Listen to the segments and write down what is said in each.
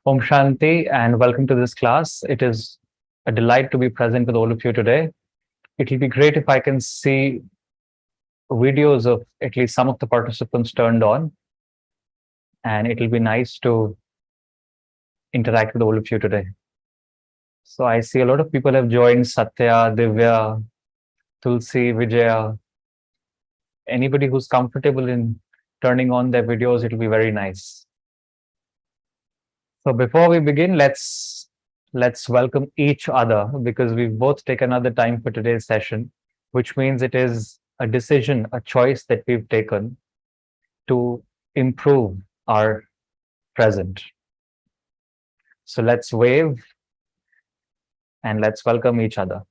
Om Shanti and welcome to this class. It is a delight to be present with all of you today. It will be great if I can see videos of at least some of the participants turned on, and it will be nice to interact with all of you today. So I see a lot of people have joined: Satya, Divya, Tulsi, Vijaya. Anybody who's comfortable in turning on their videos, it will be very nice. So before we begin, let's welcome each other, because we've both taken another time for today's session, which means it is a decision, a choice that we've taken to improve our present. So let's wave and let's welcome each other.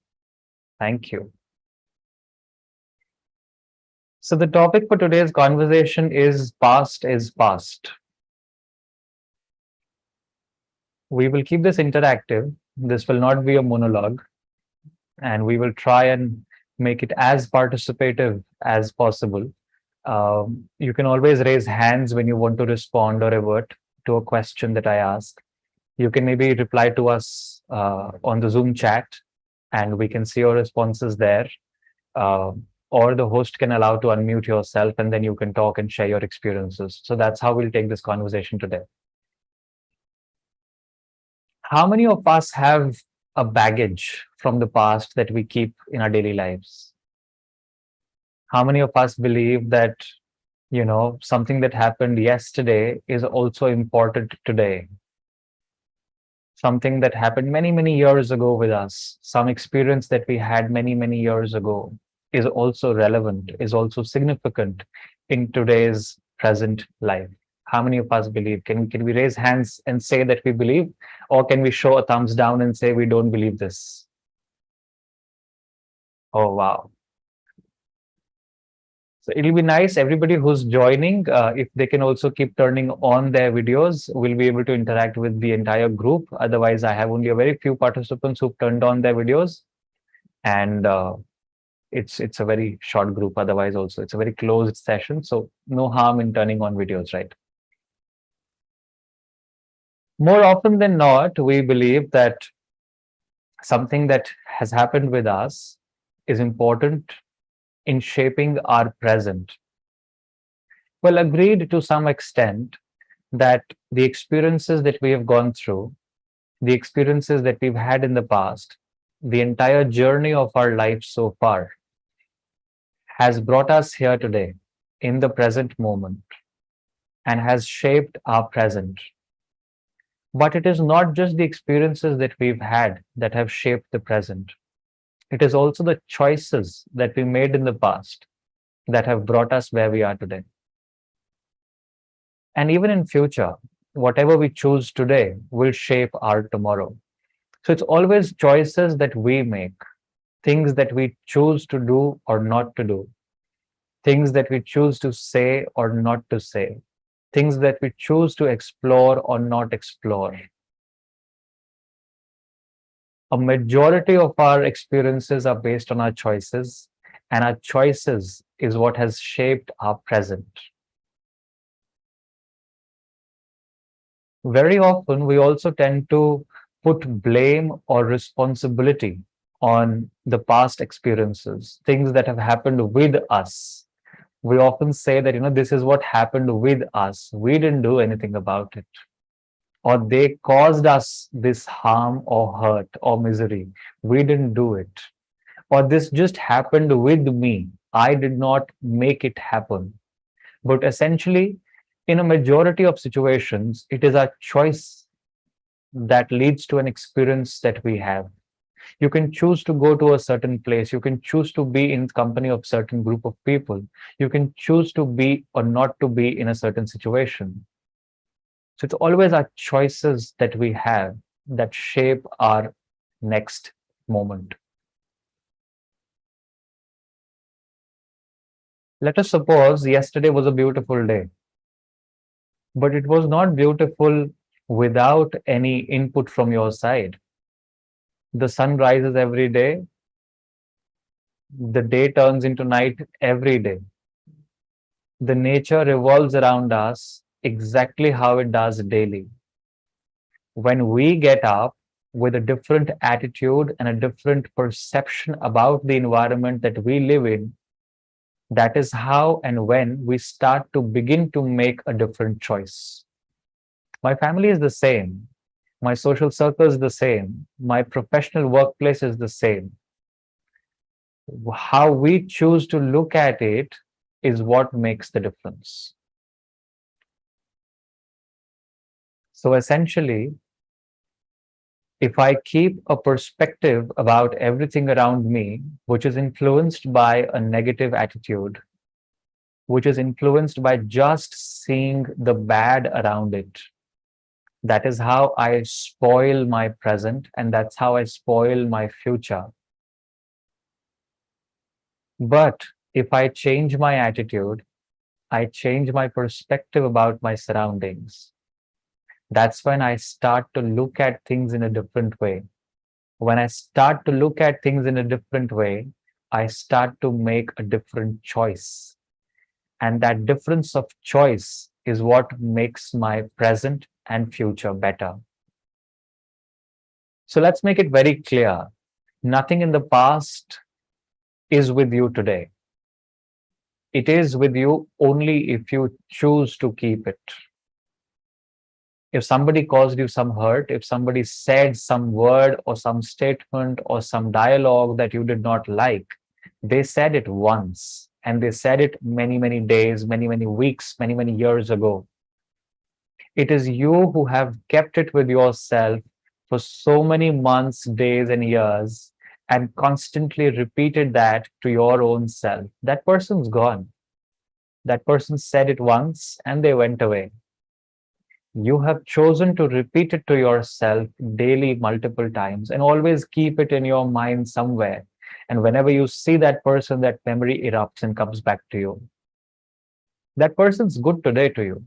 Thank you. So the topic for today's conversation is past is past. We will keep this interactive. This will not be a monologue, and we will try and make it as participative as possible. You can always raise hands when you want to respond or revert to a question that I ask. You can maybe reply to us on the Zoom chat, and we can see your responses there. Or the host can allow to unmute yourself, and then you can talk and share your experiences. So that's how we'll take this conversation today. How many of us have a baggage from the past that we keep in our daily lives? How many of us believe that, something that happened yesterday is also important today? Something that happened many, many years ago with us, some experience that we had many, many years ago is also relevant, is also significant in today's present life. How many of us believe? Can we raise hands and say that we believe? Or can we show a thumbs down and say we don't believe this? Oh, wow. So it'll be nice, everybody who's joining, if they can also keep turning on their videos, we'll be able to interact with the entire group. Otherwise, I have only a very few participants who've turned on their videos. And it's a very short group. Otherwise, also, it's a very closed session. So no harm in turning on videos, right? More often than not, we believe that something that has happened with us is important in shaping our present. Well, agreed to some extent that the experiences that we have gone through, the experiences that we've had in the past, the entire journey of our life so far has brought us here today in the present moment and has shaped our present. But it is not just the experiences that we've had that have shaped the present. It is also the choices that we made in the past that have brought us where we are today. And even in future, whatever we choose today will shape our tomorrow. So it's always choices that we make, things that we choose to do or not to do, things that we choose to say or not to say, things that we choose to explore or not explore. A majority of our experiences are based on our choices, and our choices is what has shaped our present. Very often, we also tend to put blame or responsibility on the past experiences, things that have happened with us. We often say that, this is what happened with us. We didn't do anything about it. Or they caused us this harm or hurt or misery. We didn't do it. Or this just happened with me. I did not make it happen. But essentially, in a majority of situations, it is our choice that leads to an experience that we have. You can choose to go to a certain place. You can choose to be in company of certain group of people. You can choose to be or not to be in a certain situation. So it's always our choices that we have that shape our next moment. Let us suppose yesterday was a beautiful day, but it was not beautiful without any input from your side. The sun rises every day. The day turns into night every day. The nature revolves around us exactly how it does daily. When we get up with a different attitude and a different perception about the environment that we live in, that is how and when we start to begin to make a different choice. My family is the same. My social circle is the same. My professional workplace is the same. How we choose to look at it is what makes the difference. So essentially, if I keep a perspective about everything around me, which is influenced by a negative attitude, which is influenced by just seeing the bad around it, that is how I spoil my present, and that's how I spoil my future. But if I change my attitude, I change my perspective about my surroundings, that's when I start to look at things in a different way. When I start to look at things in a different way, I start to make a different choice. And that difference of choice is what makes my present and future better. So let's make it very clear. Nothing in the past is with you today. It is with you only if you choose to keep it. If somebody caused you some hurt, if somebody said some word or some statement or some dialogue that you did not like, they said it once and they said it many, many days, many, many weeks, many, many years ago. It is you who have kept it with yourself for so many months, days, and years and constantly repeated that to your own self. That person's gone. That person said it once and they went away. You have chosen to repeat it to yourself daily, multiple times, and always keep it in your mind somewhere. And whenever you see that person, that memory erupts and comes back to you. That person's good today to you.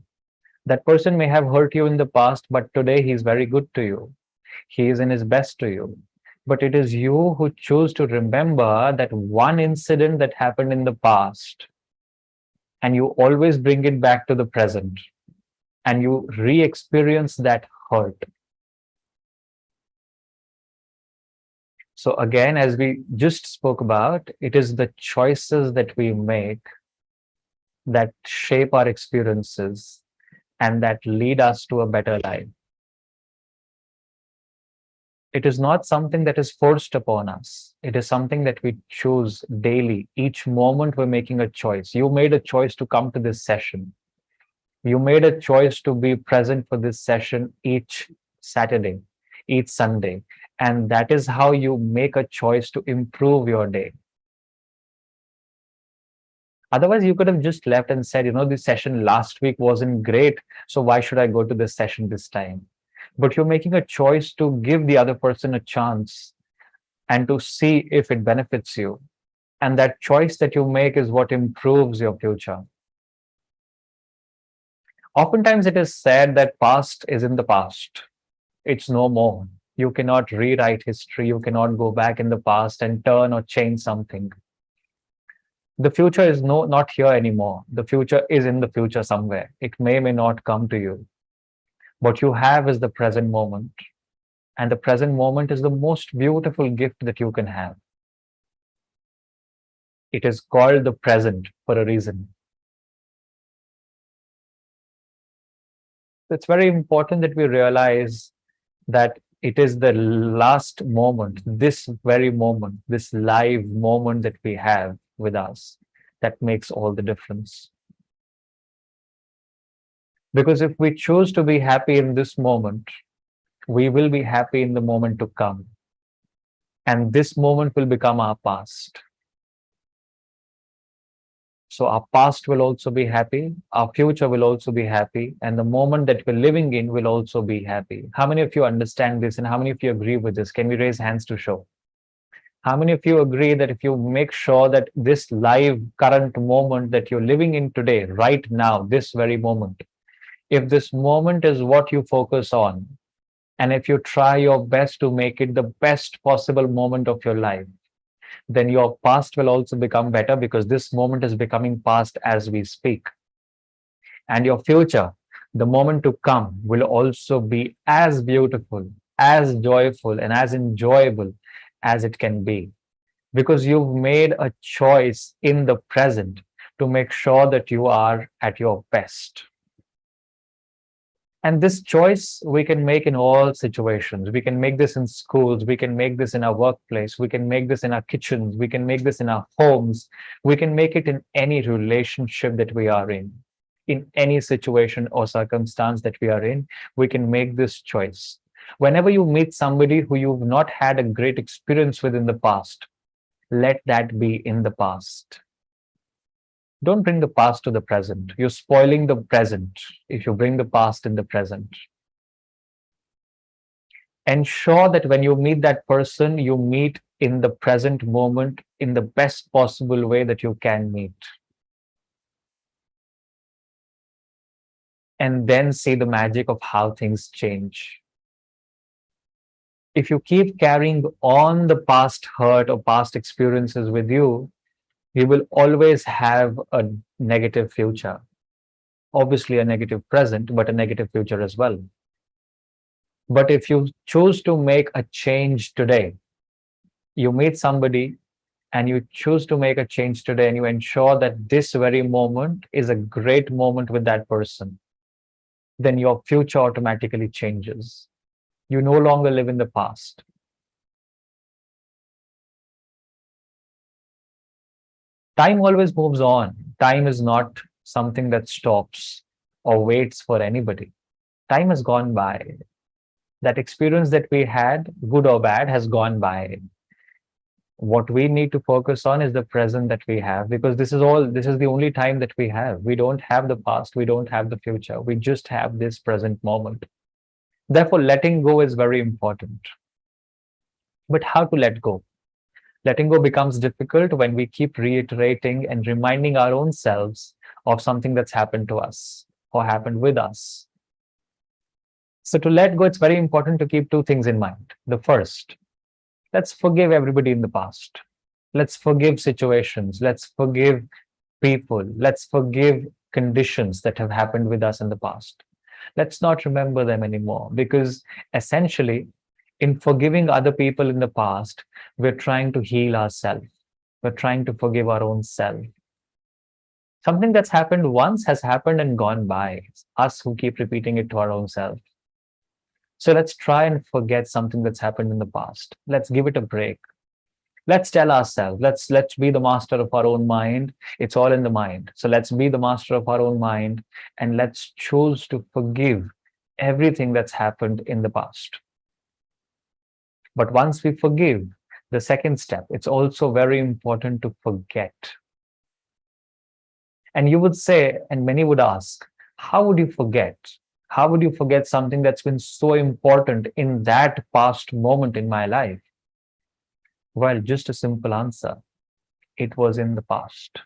That person may have hurt you in the past, but today he's very good to you. He is in his best to you. But it is you who choose to remember that one incident that happened in the past, and you always bring it back to the present. And you re-experience that hurt. So again, as we just spoke about, it is the choices that we make that shape our experiences and that lead us to a better life. It is not something that is forced upon us. It is something that we choose daily. Each moment we're making a choice. You made a choice to come to this session. You made a choice to be present for this session each Saturday, each Sunday. And that is how you make a choice to improve your day. Otherwise, you could have just left and said, this session last week wasn't great, so why should I go to this session this time? But you're making a choice to give the other person a chance and to see if it benefits you. And that choice that you make is what improves your future. Oftentimes it is said that past is in the past. It's no more. You cannot rewrite history. You cannot go back in the past and turn or change something. The future is not here anymore. The future is in the future somewhere. It may not come to you. What you have is the present moment. And the present moment is the most beautiful gift that you can have. It is called the present for a reason. It's very important that we realize that it is the last moment, this very moment, this live moment that we have with us that makes all the difference. Because if we choose to be happy in this moment, we will be happy in the moment to come. And this moment will become our past. So our past will also be happy, our future will also be happy, and the moment that we're living in will also be happy. How many of you understand this and how many of you agree with this? Can we raise hands to show? How many of you agree that if you make sure that this live current moment that you're living in today, right now, this very moment, if this moment is what you focus on, and if you try your best to make it the best possible moment of your life, then your past will also become better because this moment is becoming past as we speak. And your future the moment to come will also be as beautiful, as joyful, and as enjoyable as it can be. Because you've made a choice in the present to make sure that you are at your best. And this choice we can make in all situations. We can make this in schools, we can make this in our workplace, we can make this in our kitchens, we can make this in our homes, we can make it in any relationship that we are in any situation or circumstance that we are in, we can make this choice. Whenever you meet somebody who you've not had a great experience with in the past, let that be in the past. Don't bring the past to the present. You're spoiling the present if you bring the past in the present. Ensure that when you meet that person, you meet in the present moment in the best possible way that you can meet. And then see the magic of how things change. If you keep carrying on the past hurt or past experiences with you, you will always have a negative future. Obviously a negative present, but a negative future as well. But if you choose to make a change today, you meet somebody and you choose to make a change today and you ensure that this very moment is a great moment with that person, then your future automatically changes. You no longer live in the past. Time always moves on. Time is not something that stops or waits for anybody. Time has gone by. That experience that we had, good or bad, has gone by. What we need to focus on is the present that we have, because this is the only time that we have. We don't have the past, we don't have the future. We just have this present moment. Therefore, letting go is very important. But how to let go? Letting go becomes difficult when we keep reiterating and reminding our own selves of something that's happened to us or happened with us. So to let go, it's very important to keep two things in mind. The first, let's forgive everybody in the past. Let's forgive situations. Let's forgive people. Let's forgive conditions that have happened with us in the past. Let's not remember them anymore, because essentially, in forgiving other people in the past, we're trying to heal ourselves. We're trying to forgive our own self. Something that's happened once has happened and gone by. It's us who keep repeating it to our own self. So let's try and forget something that's happened in the past. Let's give it a break. Let's tell ourselves, let's be the master of our own mind. It's all in the mind. So let's be the master of our own mind and let's choose to forgive everything that's happened in the past. But once we forgive, the second step, it's also very important to forget. And you would say, and many would ask, how would you forget? How would you forget something that's been so important in that past moment in my life? Well, just a simple answer. It was in the past.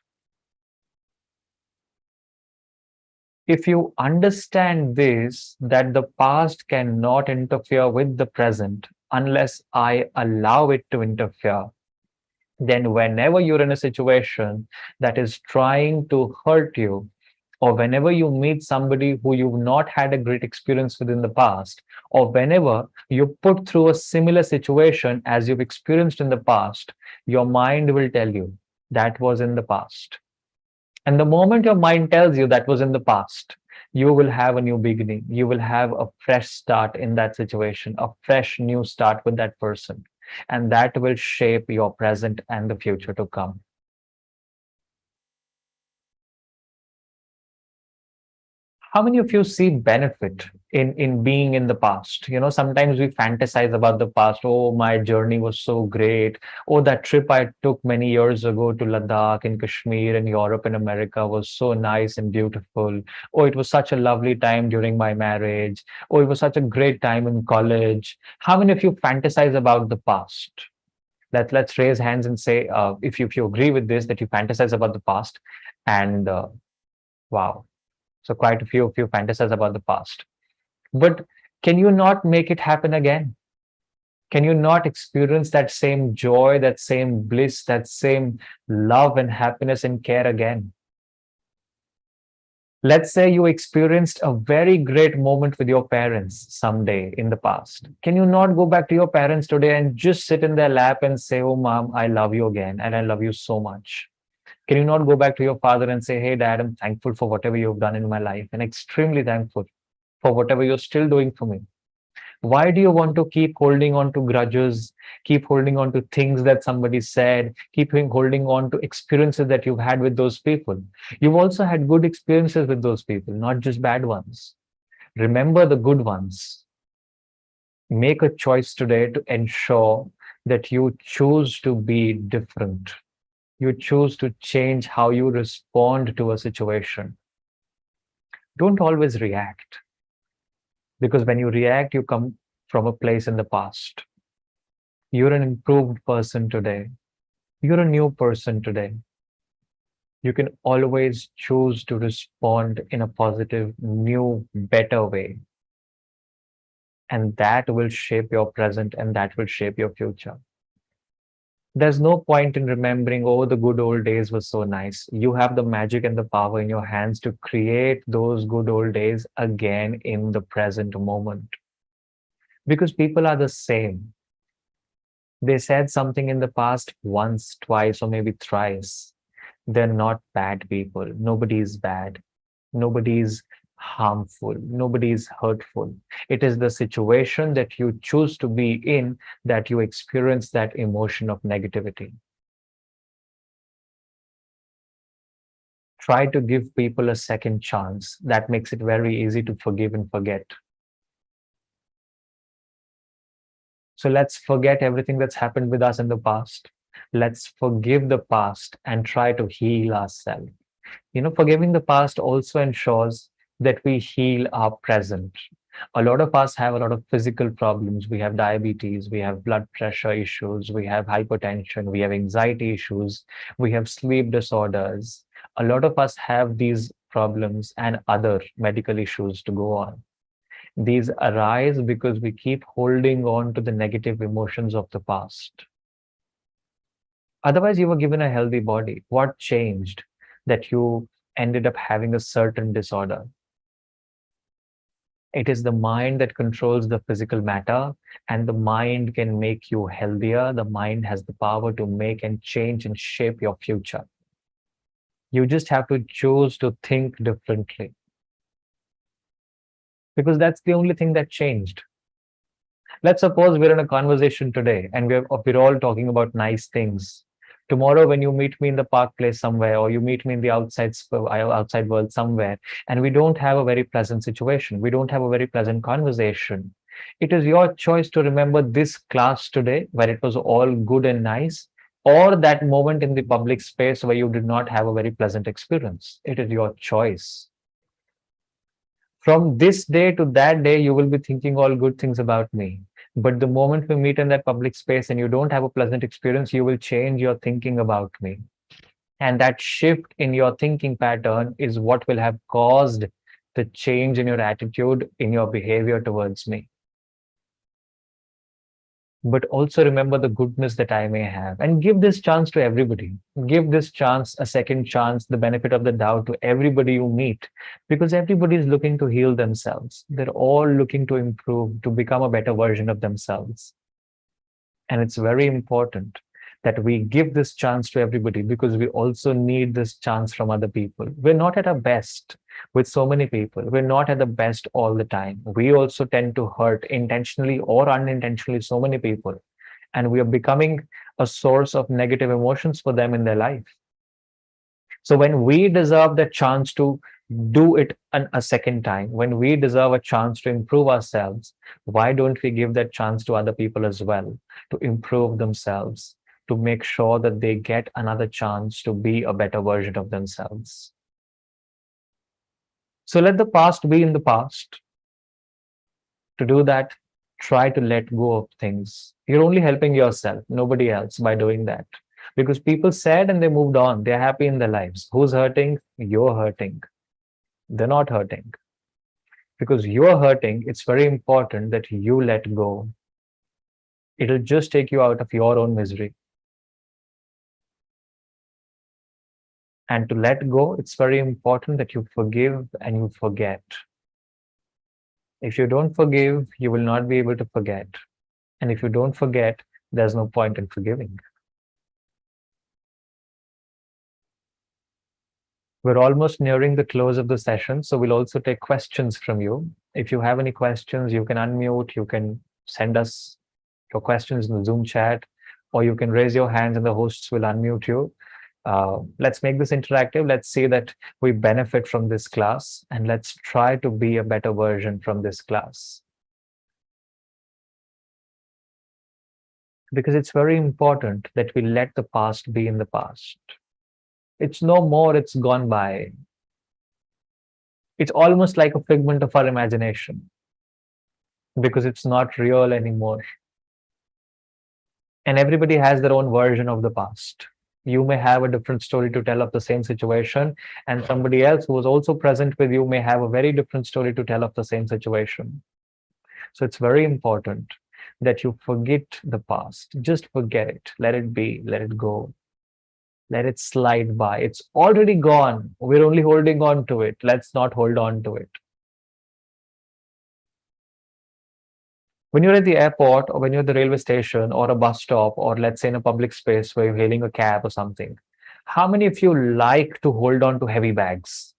If you understand this, that the past cannot interfere with the present unless I allow it to interfere, then whenever you're in a situation that is trying to hurt you, or whenever you meet somebody who you've not had a great experience with in the past, or whenever you're put through a similar situation as you've experienced in the past, your mind will tell you that was in the past. And the moment your mind tells you that was in the past, you will have a new beginning. You will have a fresh start in that situation, a fresh new start with that person. And that will shape your present and the future to come. How many of you see benefit in being in the past? You know, sometimes we fantasize about the past. Oh, my journey was so great. Oh, that trip I took many years ago to Ladakh and Kashmir and Europe and America was so nice and beautiful. Oh, it was such a lovely time during my marriage. Oh, it was such a great time in college. How many of you fantasize about the past? Let's raise hands and say if you agree with this, that you fantasize about the past. And wow. So quite a few of you fantasize about the past. But can you not make it happen again? Can you not experience that same joy, that same bliss, that same love and happiness and care again? Let's say you experienced a very great moment with your parents someday in the past. Can you not go back to your parents today and just sit in their lap and say, "Oh, mom, I love you again and I love you so much"? Can you not go back to your father and say, "Hey, dad, I'm thankful for whatever you've done in my life and extremely thankful for whatever you're still doing for me"? Why do you want to keep holding on to grudges, keep holding on to things that somebody said, holding on to experiences that you've had with those people? You've also had good experiences with those people, not just bad ones. Remember the good ones. Make a choice today to ensure that you choose to be different. You choose to change how you respond to a situation. Don't always react, because when you react, you come from a place in the past. You're an improved person today. You're a new person today. You can always choose to respond in a positive, new, better way. And that will shape your present and that will shape your future. There's no point in remembering, oh, the good old days were so nice. You have the magic and the power in your hands to create those good old days again in the present moment. Because people are the same. They said something in the past once, twice, or maybe thrice. They're not bad people. Nobody is bad. Nobody is harmful. Nobody is hurtful. It is the situation that you choose to be in that you experience that emotion of negativity. Try to give people a second chance. That makes it very easy to forgive and forget. So let's forget everything that's happened with us in the past. Let's forgive the past and try to heal ourselves. Forgiving the past also ensures that we heal our present. A lot of us have a lot of physical problems. We have diabetes, we have blood pressure issues, we have hypertension, we have anxiety issues, we have sleep disorders. A lot of us have these problems and other medical issues to go on. These arise because we keep holding on to the negative emotions of the past. Otherwise, you were given a healthy body. What changed that you ended up having a certain disorder? It is the mind that controls the physical matter, and the mind can make you healthier. The mind has the power to make and change and shape your future. You just have to choose to think differently, because that's the only thing that changed. Let's suppose we're in a conversation today and we're all talking about nice things. Tomorrow, when you meet me in the park place somewhere, or you meet me in the outside world somewhere, and we don't have a very pleasant situation, we don't have a very pleasant conversation, it is your choice to remember this class today where it was all good and nice, or that moment in the public space where you did not have a very pleasant experience. It is your choice. From this day to that day, you will be thinking all good things about me. But the moment we meet in that public space and you don't have a pleasant experience, you will change your thinking about me. And that shift in your thinking pattern is what will have caused the change in your attitude, in your behavior towards me. But also remember the goodness that I may have, and give this chance to everybody. Give this chance, a second chance, the benefit of the doubt to everybody you meet, because everybody is looking to heal themselves. They're all looking to improve, to become a better version of themselves. And it's very important that we give this chance to everybody, because we also need this chance from other people. We're not at our best with so many people. We're not at the best all the time. We also tend to hurt intentionally or unintentionally so many people. And we are becoming a source of negative emotions for them in their life. So when we deserve the chance to do it a second time, when we deserve a chance to improve ourselves, why don't we give that chance to other people as well, to improve themselves, to make sure that they get another chance to be a better version of themselves? So let the past be in the past. To do that, try to let go of things. You're only helping yourself, nobody else, by doing that. Because people said and they moved on. They're happy in their lives. Who's hurting? You're hurting. They're not hurting. Because you're hurting, it's very important that you let go. It'll just take you out of your own misery. And to let go, it's very important that you forgive and you forget. If you don't forgive, you will not be able to forget. And if you don't forget, there's no point in forgiving. We're almost nearing the close of the session, so we'll also take questions from you. If you have any questions, you can unmute, you can send us your questions in the Zoom chat, or you can raise your hands and the hosts will unmute you. Let's make this interactive. Let's see that we benefit from this class, and let's try to be a better version from this class. Because it's very important that we let the past be in the past. It's no more, it's gone by. It's almost like a figment of our imagination because it's not real anymore. And everybody has their own version of the past. You may have a different story to tell of the same situation, and somebody else who was also present with you may have a very different story to tell of the same situation. So it's very important that you forget the past. Just forget it. Let it be. Let it go. Let it slide by. It's already gone. We're only holding on to it. Let's not hold on to it. When you're at the airport, or when you're at the railway station or a bus stop, or let's say in a public space where you're hailing a cab or something, how many of you like to hold on to heavy bags?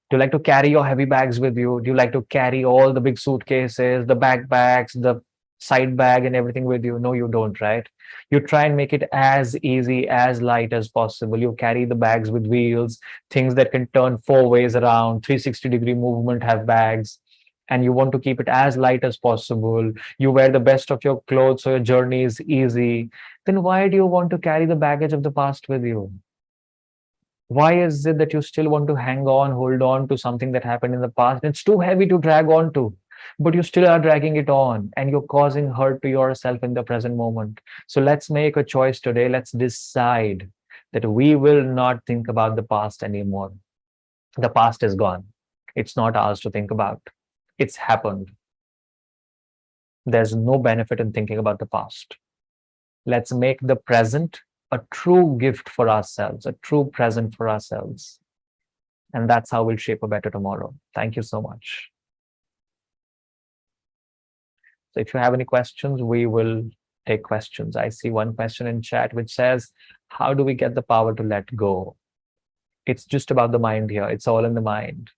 Do you like to carry your heavy bags with you? Do you like to carry all the big suitcases, the backpacks, the side bag and everything with you? No, you don't, right? You try and make it as easy, as light as possible. You carry the bags with wheels, things that can turn 4 ways around, 360-degree movement have bags, and you want to keep it as light as possible. You wear the best of your clothes so your journey is easy. Then why do you want to carry the baggage of the past with you? Why is it that you still want to hang on, hold on to something that happened in the past? It's too heavy to drag on to, but you still are dragging it on and you're causing hurt to yourself in the present moment. So let's make a choice today. Let's decide that we will not think about the past anymore. The past is gone. It's not ours to think about. It's happened. There's no benefit in thinking about the past. Let's make the present a true gift for ourselves, a true present for ourselves. And that's how we'll shape a better tomorrow. Thank you so much. So if you have any questions, we will take questions. I see one question in chat which says, how do we get the power to let go? It's just about the mind here. It's all in the mind.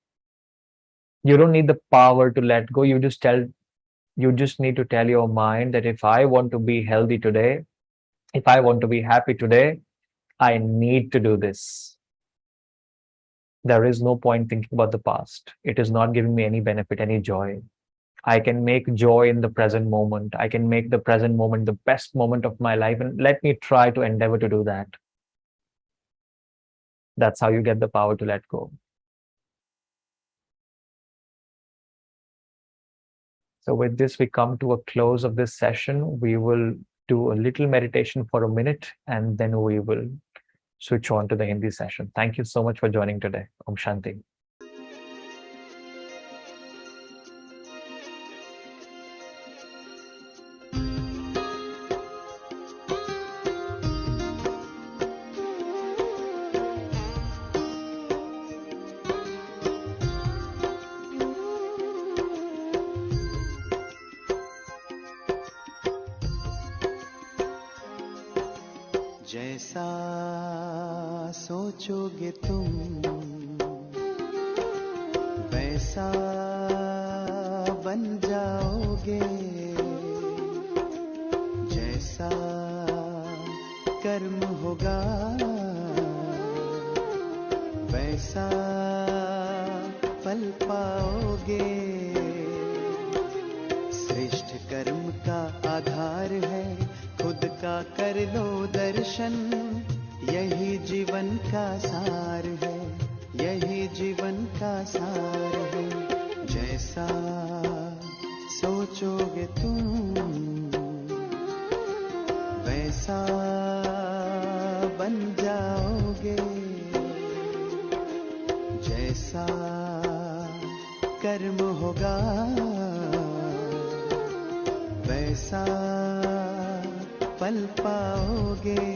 You don't need the power to let go. You just need to tell your mind that if I want to be healthy today, if I want to be happy today, I need to do this. There is no point thinking about the past. It is not giving me any benefit, any joy. I can make joy in the present moment. I can make the present moment the best moment of my life. And let me try to endeavor to do that. That's how you get the power to let go. So with this, we come to a close of this session. We will do a little meditation for a minute, and then we will switch on to the Hindi session. Thank you so much for joining today. Om Shanti. जैसा सोचोगे तुम वैसा बन जाओगे, जैसा कर्म होगा वैसा फल पाओगे। श्रेष्ठ कर्म का आधार है खुद का कर लो दर्शन, यही जीवन का सार है, यही जीवन का सार है। जैसा सोचोगे तुम वैसा बन जाओगे, जैसा कर्म होगा वैसा फल पाओगे।